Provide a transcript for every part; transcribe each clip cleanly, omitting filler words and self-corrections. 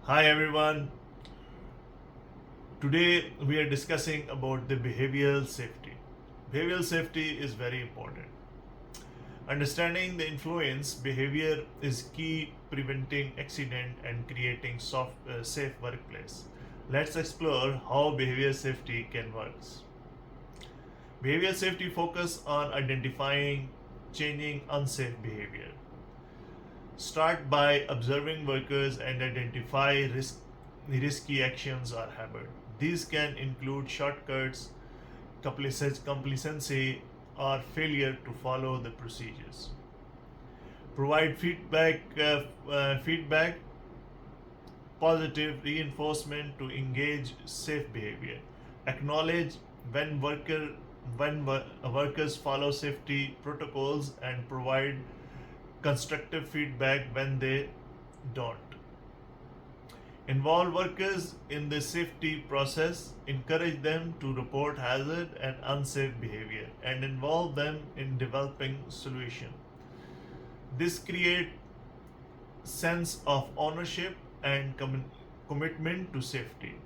Hi everyone. Today we are discussing about the behavioral safety. Behavioral safety is very important. Understanding the influence behavior is key preventing accident and creating safe workplace. Let's explore how behavior safety can work. Behavior safety focus on identifying changing unsafe behavior. Start by observing workers and identify risky actions or habits. These can include shortcuts, complacency, or failure to follow the procedures. Provide feedback, positive reinforcement to engage safe behavior. Acknowledge when workers follow safety protocols and provide constructive feedback when they don't. Involve workers in the safety process, encourage them to report hazard and unsafe behavior, and involve them in developing solution. This creates sense of ownership and commitment to safety.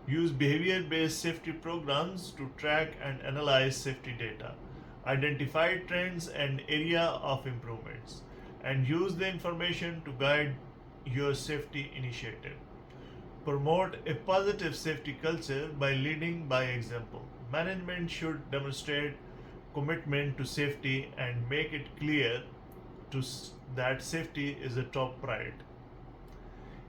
Use behavior based safety programs to track and analyze safety data. Identify trends and area of improvements and use the information to guide your safety initiative. Promote a positive safety culture by leading by example. Management should demonstrate commitment to safety and make it clear that safety is a top priority.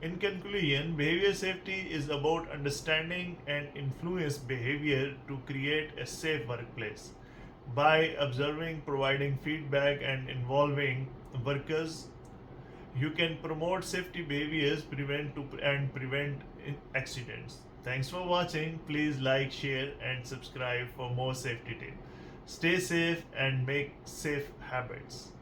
In conclusion, behavior safety is about understanding and influence behavior to create a safe workplace. By observing, providing feedback, and involving workers, you can promote safety behaviors, prevent accidents. Thanks for watching. Please like, share, and subscribe for more safety tips. Stay safe and make safe habits.